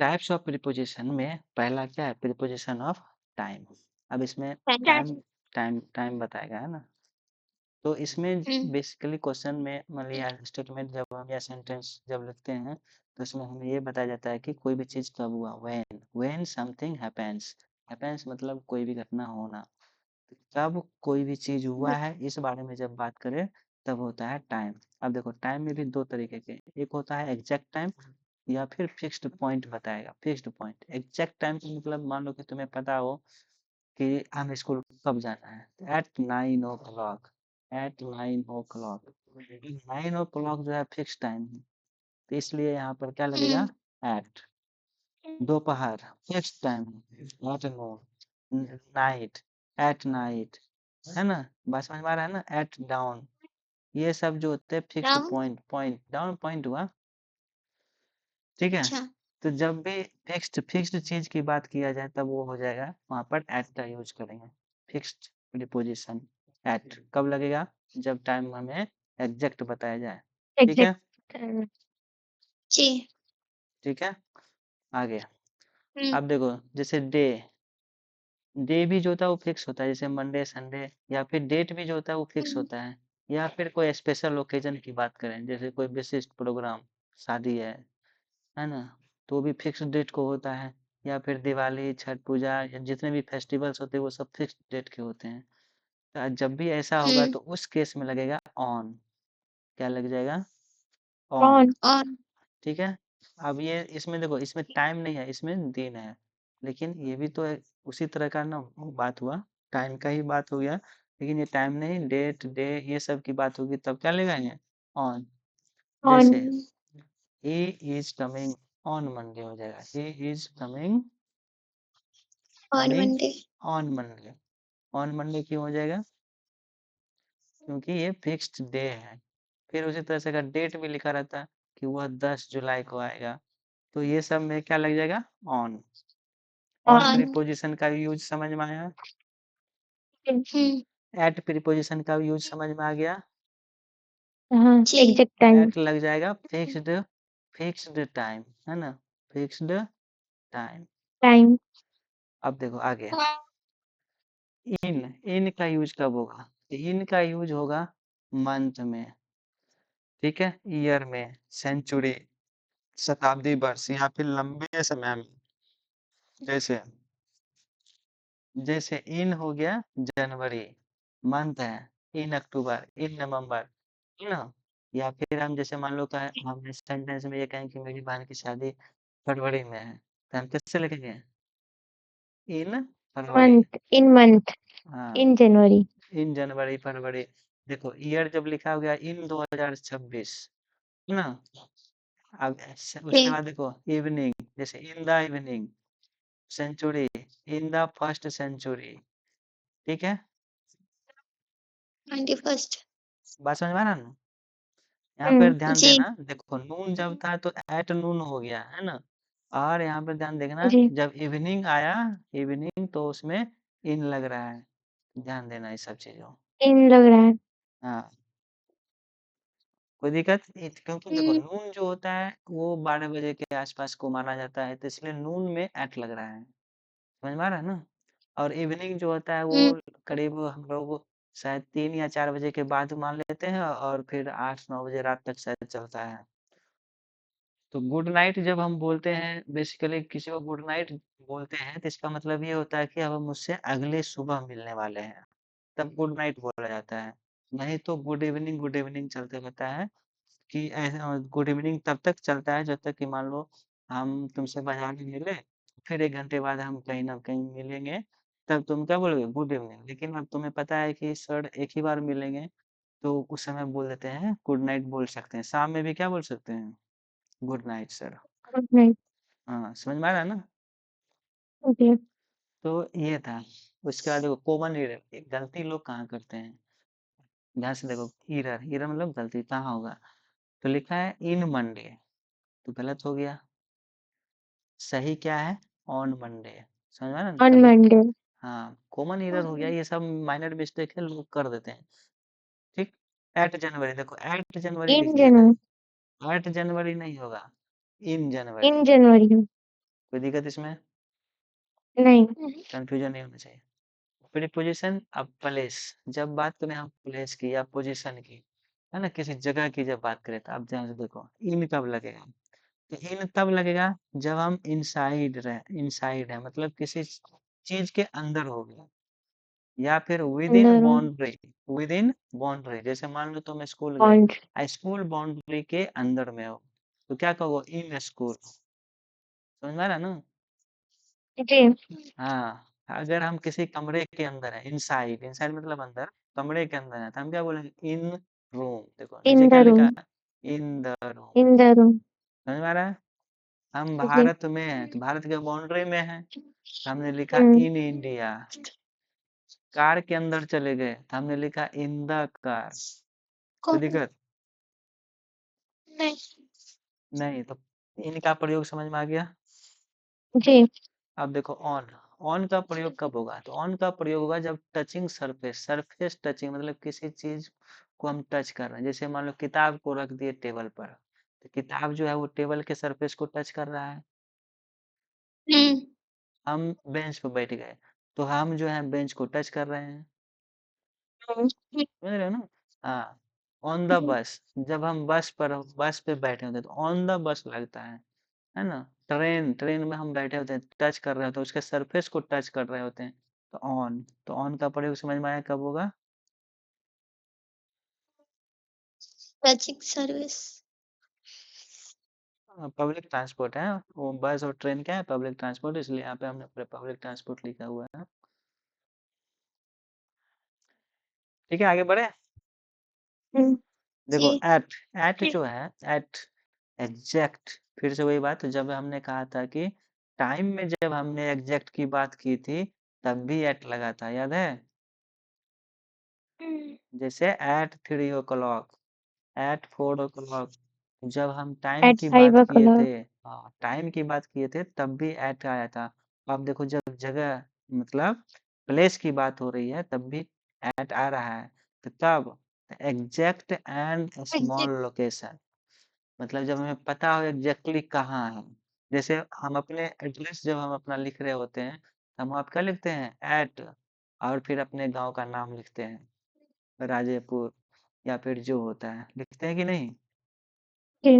Types of preposition में पहला क्या है? Preposition of time. अब इसमें टाइम। टाइम बताएगा, है ना। तो इसमें बेसिकली क्वेश्चन में मान लिया स्टेटमेंट जब हम या सेंटेंस जब लिखते हैं तो इसमें हमें ये बताया जाता है कि कोई भी चीज़ कब हुआ, व्हेन समथिंग हैपेंस। हैपेंस मतलब कोई भी घटना होना। कब कोई भी चीज़ हुआ है इस बारे में जब बात करें तब होता है टाइम। अब देखो टाइम में भी दो तरीके के, एक होता है एग्जैक्ट टाइम या फिर फिक्स्ड पॉइंट बताएगा। फिक्स्ड पॉइंट, एग्जैक्ट टाइम मतलब मान लो कि तुम्हें पता हो कि हम स्कूल कब जाना है, eight 9 o'clock। Eight 9 o'clock, 9 o'clock जो है फिक्स टाइम है, तो इसलिए यहाँ पर क्या लगेगा? एट। दोपहर फिक्स टाइम है, at noon. Night, at night, है ना। बात समझ में आ रहा है ना। एट डाउन, ये सब जो होते हैं फिक्स्ड पॉइंट डाउन पॉइंट हुआ, ठीक है। अच्छा। तो जब भी फिक्स्ड चीज की बात किया जाए तब वो हो जाएगा, वहां पर एट का यूज करेंगे। फिक्स्ड प्रीपोजिशन एट कब लगेगा? जब टाइम हमें एग्जैक्ट बताया जाए, ठीक है। जी। ठीक है, आगे। अब देखो जैसे डे, डे भी जो होता है वो फिक्स होता है, जैसे मंडे संडे। या फिर डेट भी जो होता है वो फिक्स होता है। या फिर कोई स्पेशल ओकेजन की बात करें, जैसे कोई विशिष्ट प्रोग्राम, शादी है ना, तो भी फिक्स डेट को होता है। या फिर दिवाली, छठ पूजा या जितने भी फेस्टिवल्स होते हैं वो सब फिक्स डेट के होते हैं। तो जब भी ऐसा होगा तो उस केस में लगेगा ऑन। क्या लग जाएगा? ऑन। ठीक है। अब ये इसमें देखो, इसमें टाइम नहीं है, इसमें दिन है। लेकिन ये भी तो उसी तरह का ना बात हुआ, टाइम का ही बात हो गया। लेकिन ये टाइम नहीं, डेट डे ये सब की बात होगी तब क्या लगाएंगे? ऑन। जैसे he is coming on Monday हो जाएगा, he is coming on Monday. On Monday क्यों हो जाएगा? क्योंकि ये फिक्स्ड डे है। फिर उसी तरह से अगर डेट भी लिखा रहता कि वह 10 जुलाई को आएगा, तो ये सब में क्या लग जाएगा? ऑन। ऑन प्रीपोजिशन का यूज समझ में आया? एट प्रीपोजिशन का यूज समझ में आ गया? Exact time. एट लग जाएगा फिक्स्ड टाइम, है ना, फिक्स्ड टाइम। अब देखो आगे, इन का यूज कब होगा? इन का यूज होगा मंथ में, ठीक है, ईयर में, सेंचुरी, शताब्दी वर्ष या फिर लंबे समय में। जैसे इन हो गया जनवरी, मंथ है, इन अक्टूबर, इन नवंबर, है ना। या फिर हम जैसे मान लो का हम इस सेंटेंस में ये कहें कि मेरी बहन की शादी फरवरी में है, तो हम कैसे लिखेंगे? इन फरवरी। मंथ हाँ, इन जनवरी। इन जनवरी फरवरी। देखो ईयर जब लिखा हो गया इन 2026, है ना। अब उसके बाद देखो इवनिंग, जैसे in the evening, century, in the first century, ठीक है। 21st। बात समझ में आ रहा ना। यहाँ पर ध्यान देना, देखो नून जब था तो एट नून हो गया, है ना। और यहाँ पर ध्यान देखना, जब इवनिंग आया, इवनिंग तो उसमें इन लग रहा है। ध्यान देना इस सब चीजों। इन लग रहा है। हाँ, कोई दिक्कत? क्योंकि देखो नून जो होता है वो 12 बजे के आसपास को माना जाता है, तो इसलिए नून में एट लग रहा है। समझ में आ रहा है ना। और इवनिंग जो होता है वो करीब हम लोग शायद 3 या 4 बजे के बाद मान लेते हैं, और फिर 8-9 बजे रात तक शायद चलता है। तो गुड नाइट जब हम बोलते हैं, बेसिकली किसी को गुड नाइट बोलते हैं तो इसका मतलब ये होता है कि अब हम उससे अगले सुबह मिलने वाले हैं, तब गुड नाइट बोला जाता है। नहीं तो गुड इवनिंग चलते रहता है। कि गुड इवनिंग तब तक चलता है जब तक कि मान लो हम तुमसे बाजार में मिले, फिर 1 घंटे बाद हम कहीं ना कहीं मिलेंगे, तब तुम क्या बोलोगे? Good evening. लेकिन अब तुम्हें पता है कि सर एक ही बार मिलेंगे, तो उस समय बोल देते हैं गुड नाइट बोल सकते हैं। शाम में भी क्या बोल सकते हैं? Good night sir. हाँ, समझ में आ रहा है ना। तो ये था। उसके बाद देखो कॉमन एरर, गलती लोग कहाँ करते हैं, ध्यान से देखो। एरर, एरर मतलब गलती कहाँ होगा? तो लिखा है इन मंडे, तो गलत हो गया। सही क्या है? On Monday. समझ में ना तभी। हाँ, कॉमन एरर हो गया, ये सब माइनर मिस्टेक है, लोग कर देते हैं। ठीक। एट जनवरी, देखो एट जनवरी लिख दिया था, 8 जनवरी नहीं होगा, इन जनवरी। कोई दिक्कत इसमें? नहीं। कंफ्यूजन नहीं होना चाहिए। प्रीपोजिशन अब प्लेस, जब बात करें हम प्लेस की या पोजीशन की, है ना, किसी जगह की जब बात करें तो आप ध्यान से देखो इन कब लगेगा। तो इन तब लगेगा जब हम इनसाइड रहे, इनसाइड है मतलब किसी चीज के अंदर हो गया, या फिर विद इन अंदर बाउंड्री, विद इन बाउंड्री। जैसे मान लो तुम स्कूल गए, बाउंड्री। स्कूल बाउंड्री के अंदर में हो, तो क्या कहोगे, इन स्कूल। समझ में आ रहा है ना? जी। हाँ, अगर हम किसी कमरे के अंदर है, इनसाइड, इनसाइड मतलब अंदर, कमरे के अंदर है, तो हम क्या बोलेंगे, इन रूम। देखो इन नीचे क्या द लिखा रूम। है, in the room. In the room. समझ में आ रहा है? हम जी। भारत में हैं, तो भारत के बाउंड्री में है, तो हमने लिखा हम्म। In India. कार के अंदर चले गए, तो हमने लिखा इन द कार। कोई दिक्कत नहीं। नहीं? तो इनका प्रयोग समझ में आ गया। जी। अब देखो ऑन, ऑन का प्रयोग कब होगा, तो ऑन का प्रयोग होगा जब टचिंग सरफेस, सरफेस टचिंग मतलब किसी चीज को हम टच कर रहे हैं। जैसे मान लो किताब को रख दिए टेबल पर, तो किताब जो है वो टेबल के सरफेस को टच कर रहा है। हम्म। हम बेंच पर बैठ गए, तो हम जो है बेंच को टच कर रहे हैं। समझ रहे हो ना? हाँ। ऑन द बस, जब हम बस पर, बस पे बैठे होते हैं तो ऑन द बस लगता है ना? ट्रेन, ट्रेन में हम बैठे होते हैं, टच कर रहे होते हैं, उसके सरफेस को टच कर रहे होते हैं, तो ऑन। तो ऑन का प्रयोग समझ में आया कब होगा? Touching service. पब्लिक ट्रांसपोर्ट है वो, बस और ट्रेन क्या है, पब्लिक ट्रांसपोर्ट, इसलिए यहाँ पे हमने पब्लिक ट्रांसपोर्ट लिखा हुआ है। ठीक है, आगे बढ़े। हम्म। देखो जी। एट, एट जो है, एट, एग्जैक्ट, फिर से वही बात जब हमने कहा था कि टाइम में जब हमने एग्जैक्ट की बात की थी, तब भी एट लगा था, याद है? जैसे एट 3 o'clock, एट 4 o'clock, जब हम टाइम एट की बात 5 किए थे, o'clock। हाँ टाइम की बात किए थे तब भी एट आया था। अब देखो जब जगह मतलब प्लेस की बात हो रही है तब भी एट आ रहा है, तो तब exact and small exact. Location, मतलब जब हमें पता हो एग्जैक्टली कहाँ है। जैसे हम अपने एड्रेस जब हम अपना लिख रहे होते हैं, हम आप क्या लिखते हैं, एट, और फिर अपने गांव का नाम लिखते हैं, राजेपुर, या फिर जो होता है लिखते हैं कि नहीं? जी।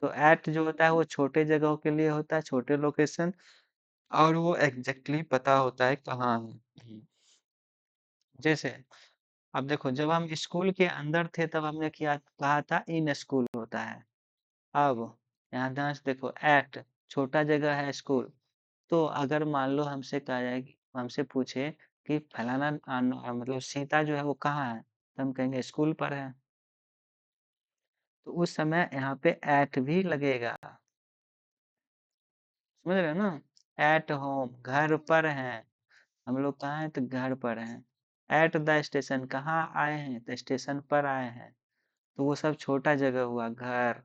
तो एट जो होता है वो छोटे जगहों के लिए होता है, छोटे लोकेशन, और वो एग्जैक्टली पता होता है कहाँ है। जैसे अब देखो जब हम स्कूल के अंदर थे तब हमने किया कहा था इन स्कूल होता है। अब यहाँ ध्यान से देखो, एट छोटा जगह है स्कूल, तो अगर मान लो हमसे कहा जाए हमसे पूछे कि फलाना मतलब सीता जो है वो कहाँ है, तो हम कहेंगे स्कूल पर है। तो उस समय यहाँ पे एट भी लगेगा। समझ रहे हो ना? एट होम, घर पर हैं, हम लोग कहाँ हैं, तो घर पर हैं। एट द स्टेशन, कहाँ आए हैं, तो स्टेशन पर आए हैं। तो वो सब छोटा जगह हुआ, घर,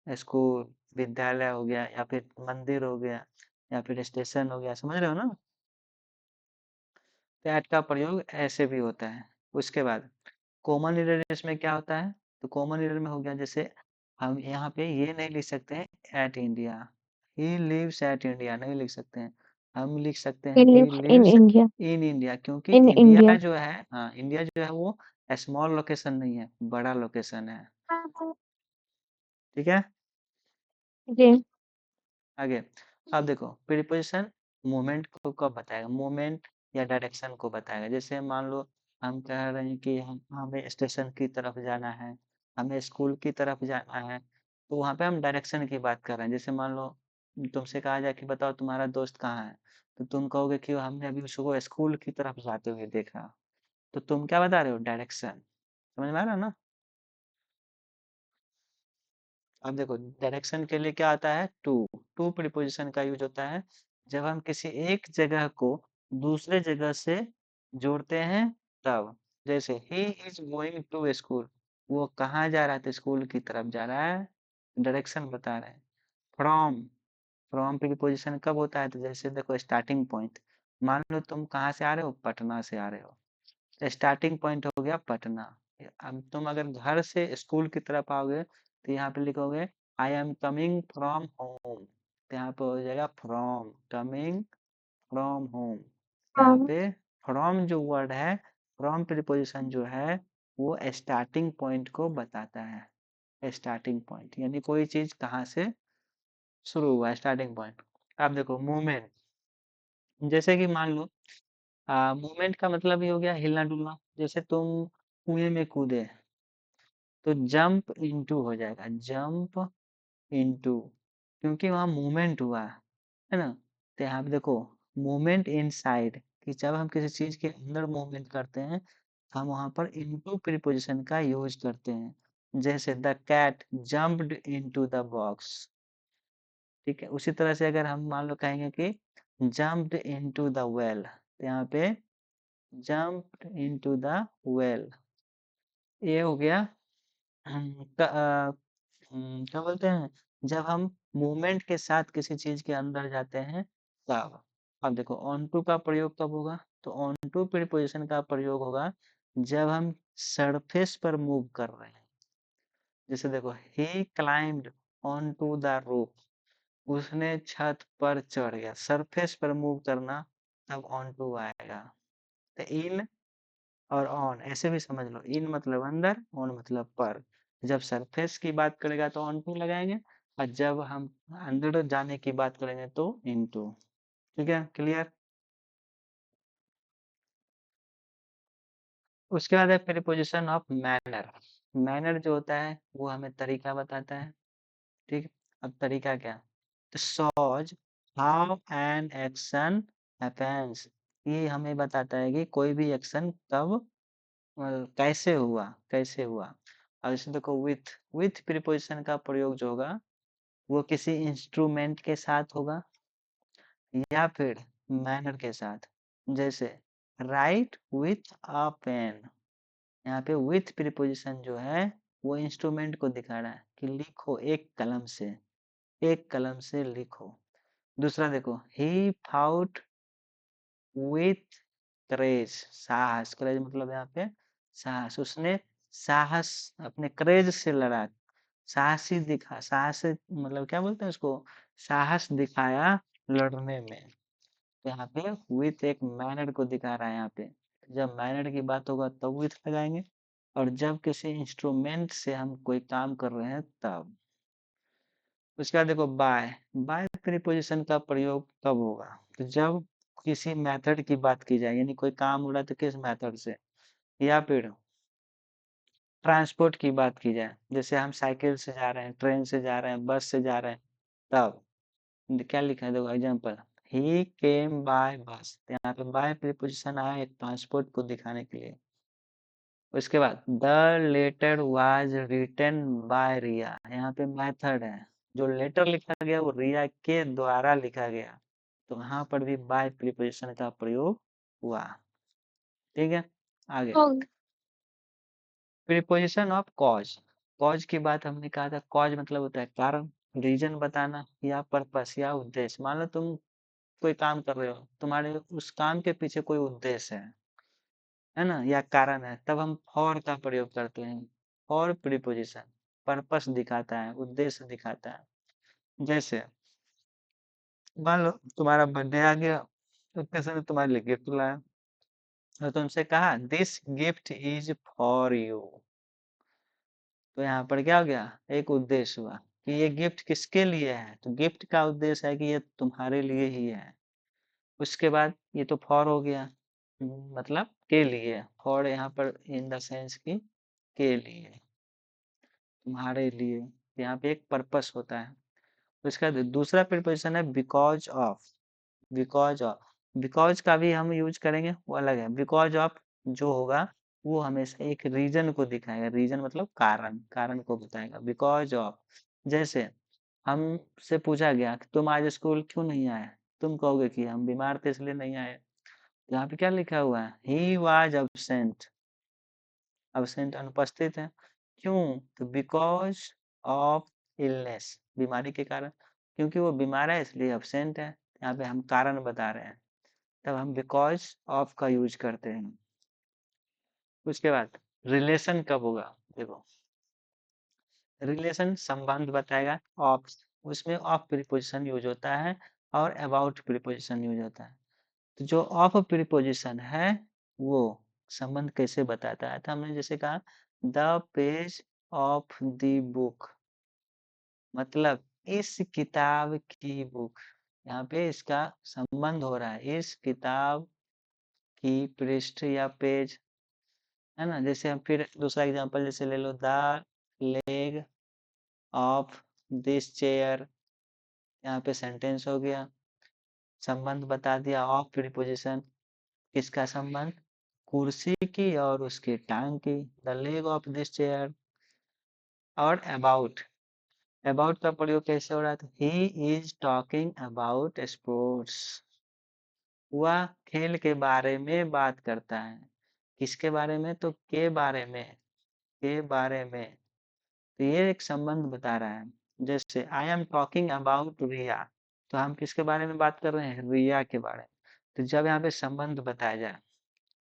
स्कूल, विद्यालय हो गया, या फिर मंदिर हो गया, या फिर स्टेशन हो गया। समझ रहे हो ना? तो ऐट का प्रयोग ऐसे भी होता है। उसके बाद कॉमन एरर इसमें क्या होता है, तो कॉमन एरर में हो गया, जैसे हम यहाँ पे ये नहीं लिख सकते हैं at India, he lives at India नहीं लिख सकते हैं। हम लिख सकते ही हैं he lives in lives India. In India, क्योंकि इन इंडिया इंडिया। जो है, हाँ इंडिया जो है वो स्मॉल लोकेशन नहीं है, बड़ा लोकेशन है। ठीक है, जी। आगे। अब देखो प्रीपोजिशन मूवमेंट को कब बताएगा, मूवमेंट या डायरेक्शन को बताएगा। जैसे मान लो हम कह रहे हैं कि हमें स्टेशन की तरफ जाना है, हमें स्कूल की तरफ जाना है, तो वहाँ पे हम डायरेक्शन की बात कर रहे हैं। जैसे मान लो तुमसे कहा जाए कि बताओ तुम्हारा दोस्त कहाँ है, तो तुम कहोगे कि हमने अभी उसको स्कूल की तरफ जाते हुए देखा, तो तुम क्या बता रहे हो, डायरेक्शन। समझ में आ रहा है ना? अब देखो डायरेक्शन के लिए क्या आता है, टू, टू प्रीपोजिशन का यूज होता है जब हम किसी एक जगह को दूसरे जगह से जोड़ते हैं तब। जैसे he is going to school, वो कहाँ जा रहा है, तो स्कूल की तरफ जा रहा है, डायरेक्शन बता रहे हैं। फ्रॉम, फ्रॉम प्रीपोजिशन कब होता है, तो जैसे देखो स्टार्टिंग पॉइंट, मान लो तुम कहाँ से आ रहे हो, पटना से आ रहे हो, तो स्टार्टिंग पॉइंट हो गया पटना। अब तुम अगर घर से स्कूल की तरफ आओगे तो यहाँ पे लिखोगे I am coming from home. तो यहाँ पे हो जाएगा फ्रॉम, कमिंग फ्रॉम होम। यहाँ फ्रॉम, पे फ्रॉम जो वर्ड है, फ्रॉम प्रीपोजिशन जो है वो स्टार्टिंग पॉइंट को बताता है। स्टार्टिंग पॉइंट यानी कोई चीज कहाँ से शुरू हुआ, स्टार्टिंग पॉइंट। आप देखो मूवमेंट, जैसे कि मान लो मूवमेंट का मतलब ये हो गया हिलना डुलना। जैसे तुम कुएं में कूदे तो जंप इनटू हो जाएगा, जंप इनटू, क्योंकि वहाँ मूवमेंट हुआ है ना। तो यहाँ पे देखो मूवमेंट इनसाइड, कि जब हम किसी चीज के अंदर मूवमेंट करते हैं हम वहां पर इनटू प्रीपोजिशन का यूज करते हैं। जैसे the cat jumped into the box, ठीक है। उसी तरह से अगर हम मान लो कहेंगे कि जंप्ड इनटू द वेल, तो यहाँ पे जंप्ड इनटू द वेल, ये हो गया क्या बोलते हैं, जब हम मूवमेंट के साथ किसी चीज के अंदर जाते हैं तब। अब देखो ऑन टू का प्रयोग कब होगा, तो ऑन टू प्रीपोजिशन का प्रयोग होगा जब हम सरफेस पर मूव कर रहे हैं। जैसे देखो ही climbed on to the roof, उसने छत पर चढ़ गया, सरफेस पर मूव करना, तब ऑन टू आएगा। तो इन और ऑन ऐसे भी समझ लो, इन मतलब अंदर, ऑन मतलब पर। जब सरफेस की बात करेगा तो ऑन टू लगाएंगे, और जब हम अंदर जाने की बात करेंगे तो इन टू। ठीक है, क्लियर। उसके बाद है प्रीपोजिशन ऑफ मैनर। मैनर जो होता है वो हमें तरीका बताता है, ठीक। अब तरीका क्या, तो सॉज हाउ एन एक्शन हैपेंस, ये हमें बताता है कि कोई भी एक्शन कब कैसे हुआ, कैसे हुआ। अब इसे देखो विथ प्रीपोजिशन का प्रयोग जो होगा वो किसी इंस्ट्रूमेंट के साथ होगा या फिर मैनर के साथ। जैसे राइट विथ अ पेन, यहाँ पे विथ प्रीपोजिशन जो है वो इंस्ट्रूमेंट को दिखा रहा है कि लिखो एक कलम से, एक कलम से लिखो। दूसरा देखो ही फाउट विथ करेज, साहस, करेज मतलब यहाँ पे साहस, उसने साहस अपने करेज से लड़ा, साहसी दिखा, साहस मतलब क्या बोलते हैं उसको, साहस दिखाया लड़ने में। तो यहाँ पे विथ एक मैनर को दिखा रहा है यहाँ पे। जब मैनर की बात होगा तब विथ लगाएंगे, और जब किसी इंस्ट्रूमेंट से हम कोई काम कर रहे हैं तब। उसके बाद देखो बाय, बाय प्रीपोजिशन का प्रयोग कब होगा, तो जब किसी मेथड की बात की जाए, यानी कोई काम हो रहा है तो किस मेथड से, या फिर ट्रांसपोर्ट की बात की जाए, जैसे हम साइकिल से जा रहे हैं, ट्रेन से जा रहे हैं, बस से जा रहे हैं, तब क्या लिखा है देखो एग्जाम्पल, ही केम बाय बस, यहाँ पे बाय प्रीपोजिशन आया एक ट्रांसपोर्ट को दिखाने के लिए। उसके बाद the letter was written by Riya, यहाँ पे मेथड है, जो लेटर लिखा गया वो रिया के द्वारा लिखा गया, तो वहां पर भी बाय प्रीपोजिशन का प्रयोग हुआ। ठीक है, आगे होग, प्रीपोजिशन ऑफ कॉज। कॉज की बात हमने कहा था, कॉज मतलब होता है कारण, रीजन बताना या पर्पस या उद्देश्य। मान लो तुम कोई काम कर रहे हो, तुम्हारे उस काम के पीछे कोई उद्देश्य है ना, या कारण है, तब हम फॉर का प्रयोग करते हैं। फॉर प्रीपोजिशन पर्पस दिखाता है, उद्देश्य दिखाता है। जैसे मान लो तुम्हारा बर्थडे आ गया, उतने समय तुम्हारे लिए गिफ्ट लाया, और तुमसे कहा this gift is for you, तो यहाँ पर क्या हो गया, एक उद्देश्य हुआ कि ये गिफ्ट किसके लिए है, तो गिफ्ट का उद्देश्य है कि ये तुम्हारे लिए ही है। उसके बाद ये तो फॉर हो गया, मतलब के लिए, फॉर यहाँ पर इन द सेंस की के लिए, तुम्हारे लिए, यहाँ पे एक पर्पस होता है। उसका दूसरा प्रीपोजिशन है because of. Because of, because का भी हम यूज करेंगे, वो अलग है। बिकॉज ऑफ जो होगा वो हमेशा एक रीजन को दिखाएगा, रीजन मतलब कारण, कारण को बताएगा बिकॉज ऑफ। जैसे हमसे पूछा गया कि तुम आज स्कूल क्यों नहीं आए, तुम कहोगे कि हम बीमार थे इसलिए नहीं आए। यहाँ पे क्या लिखा हुआ है, ही वॉज अब्सेंट, अब्सेंट अनुपस्थित है, क्यों, तो बिकॉज ऑफ इलनेस, बीमारी के कारण, क्योंकि वो बीमार है इसलिए अब्सेंट है। यहाँ पे हम कारण बता रहे हैं, तब हम बिकॉज ऑफ का यूज करते हैं। उसके बाद रिलेशन कब होगा, देखो रिलेशन संबंध बताएगा, ऑफ उसमें ऑफ प्रीपोज़िशन यूज़ होता है और अबाउट प्रीपोज़िशन यूज़ होता है। तो जो ऑफ प्रीपोज़िशन है, वो संबंध कैसे बताता है? तो हमने जैसे कहा the page of the book मतलब इस किताब की बुक। यहाँ पे इसका संबंध हो रहा है, इस किताब की पृष्ठ या पेज, है ना? जैसे हम फिर दूसरा एग्ज़ाम्पल जैसे ले लो the leg of this chair, यहाँ पे सेंटेंस हो गया। संबंध बता दिया ऑफ प्रीपोज़िशन, किसका संबंध? कुर्सी की और उसकी टांग की, the leg of this chair. और अबाउट का प्रयोग कैसे हो रहा था? He is talking about sports. वह खेल के बारे में बात करता है। किसके बारे में? तो के बारे में, के बारे में। तो ये एक संबंध बता रहा है। जैसे आई एम टॉकिंग अबाउट रिया, तो हम किसके बारे में बात कर रहे हैं? रिया के बारे में। तो जब यहाँ पे संबंध बताया जाए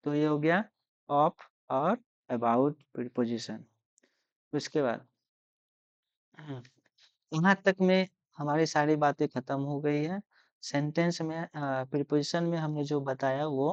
तो ये हो गया ऑफ और अबाउट प्रीपोजिशन। उसके बाद यहाँ तक में हमारी सारी बातें खत्म हो गई है। सेंटेंस में प्रीपोजिशन में हमने जो बताया वो